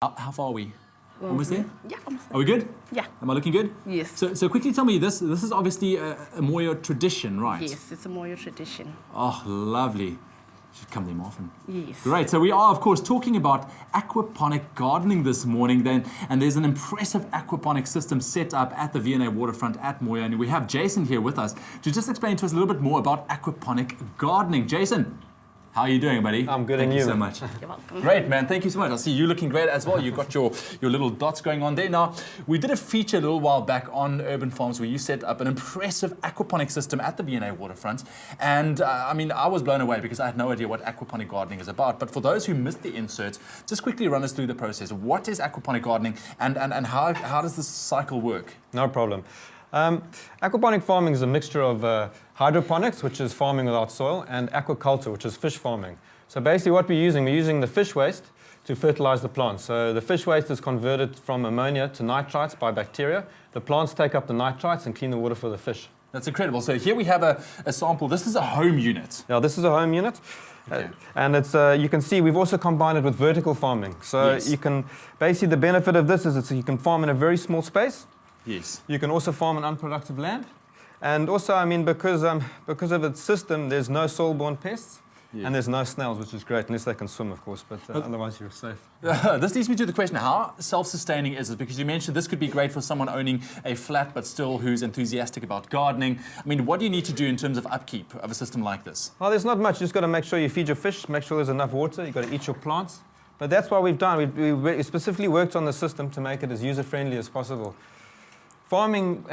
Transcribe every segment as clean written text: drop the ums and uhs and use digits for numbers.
How far are we? Almost there? Yeah, almost there. Are we good? Yeah. Am I looking good? Yes. So quickly tell me, this is obviously a Moyo tradition, right? Yes, it's a Moyo tradition. Oh, lovely. Should come there more often. Yes. Great. So we are, of course, talking about aquaponic gardening this morning then, and there's an impressive aquaponic system set up at the V&A waterfront at Moyo, and we have Jason here with us to just explain to us a little bit more about aquaponic gardening. Jason, how are you doing, buddy? I'm good, Thank and you you? so much. You're welcome. Great, man. Thank you so much. I see you looking great as well. You've got your little dots going on there. Now, we did a feature a little while back on Urban Farms where you set up an impressive aquaponic system at the V&A waterfront. And I mean, I was blown away because I had no idea what aquaponic gardening is about. But for those who missed the insert, just quickly run us through the process. What is aquaponic gardening and how does this cycle work? No problem. Aquaponic farming is a mixture of hydroponics, which is farming without soil, and aquaculture, which is fish farming. So basically what we're using the fish waste to fertilize the plants. So the fish waste is converted from ammonia to nitrites by bacteria. The plants take up the nitrites and clean the water for the fish. That's incredible. So here we have a sample. This is a home unit. Now this is a home unit. Okay. And it's you can see we've also combined it with vertical farming. So Yes. you can, basically the benefit of this is you can farm in a very small space. Yes. You can also farm on unproductive land. And also, I mean, because of its system, there's no soil-borne pests. Yes. And there's no snails, which is great, unless they can swim, of course, but otherwise you're safe. This leads me to the question, how self-sustaining is it? Because you mentioned this could be great for someone owning a flat but still who's enthusiastic about gardening. I mean, what do you need to do in terms of upkeep of a system like this? Well, there's not much. You just got to make sure you feed your fish, make sure there's enough water, you've got to eat your plants. But that's what we've done. We specifically worked on the system to make it as user-friendly as possible. Farming,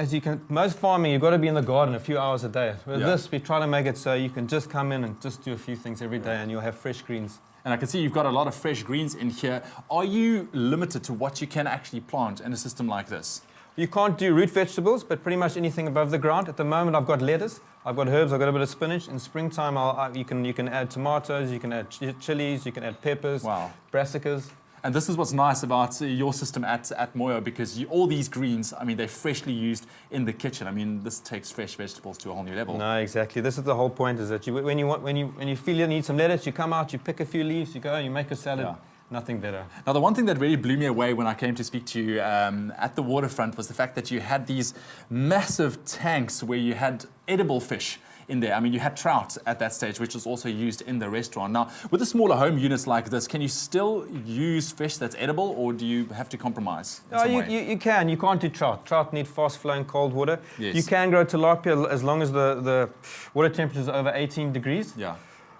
most farming, you've got to be in the garden a few hours a day. With this, we try to make it so you can just come in and just do a few things every day and you'll have fresh greens. And I can see you've got a lot of fresh greens in here. Are you limited to what you can actually plant in a system like this? You can't do root vegetables, but pretty much anything above the ground. At the moment, I've got lettuce, I've got herbs, I've got a bit of spinach. In springtime, you can add tomatoes, you can add chilies, you can add peppers, brassicas. And this is what's nice about your system at Moyo, because all these greens, I mean, they're freshly used in the kitchen. I mean, this takes fresh vegetables to a whole new level. No, exactly. This is the whole point, is that when you feel you need some lettuce, you come out, you pick a few leaves, you go and you make a salad. Yeah. Nothing better. Now, the one thing that really blew me away when I came to speak to you at the waterfront was the fact that you had these massive tanks where you had edible fish in there. I mean, you had trout at that stage, which was also used in the restaurant. Now, with the smaller home units like this, can you still use fish that's edible, or do you have to compromise? No, you can. You can't do trout. Trout need fast-flowing cold water. Yes. You can grow tilapia as long as the water temperature is over 18 degrees. Yeah.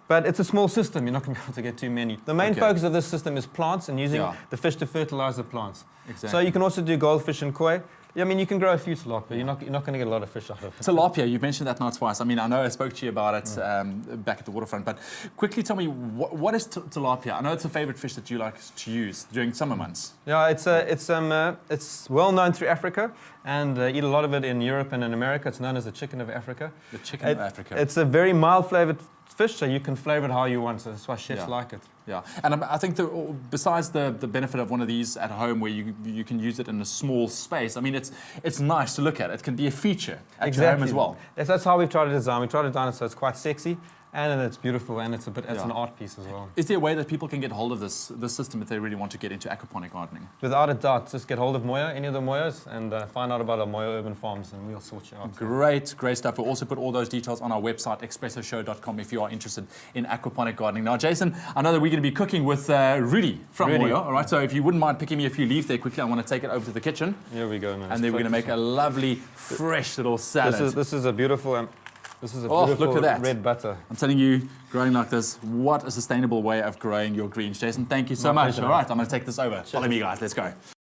But it's a small system. You're not going to be able to get too many. The main focus of this system is plants and using the fish to fertilize the plants. Exactly. So you can also do goldfish and koi. I mean, you can grow a few tilapia. You're not going to get a lot of fish out of it. Tilapia, you've mentioned that now twice. I mean, I know I spoke to you about it back at the waterfront, but quickly tell me, what is tilapia? I know it's a favorite fish that you like to use during summer months. Yeah, it's well known through Africa, and eat a lot of it in Europe and in America. It's known as the chicken of Africa. The chicken of Africa. It's a very mild flavored fish, so you can flavor it how you want. So that's why chefs like it. Yeah, and I think besides the benefit of one of these at home where you can use it in a small space, I mean, it's nice to look at. It can be a feature at your home as well. Yes, that's how we've tried to design. We tried to design it so it's quite sexy, and it's beautiful, and it's an art piece as well. Is there a way that people can get hold of this system if they really want to get into aquaponic gardening? Without a doubt, just get hold of Moyo, any of the Moyos, and find out about our Moyo Urban Farms, and we'll sort you out. Great stuff. We'll also put all those details on our website, expressoshow.com, if you are interested in aquaponic gardening. Now, Jason, I know that we're going to be cooking with Rudy from Moyo. All right, so if you wouldn't mind picking me a few leaves there quickly, I want to take it over to the kitchen. Here we go, man. And then we're going to make a lovely, fresh little salad. This is a beautiful... look at that. Red butter. I'm telling you, growing like this, what a sustainable way of growing your greens. Jason, thank you so much. Pleasure. All right, I'm going to take this over. Follow me, guys. Let's go.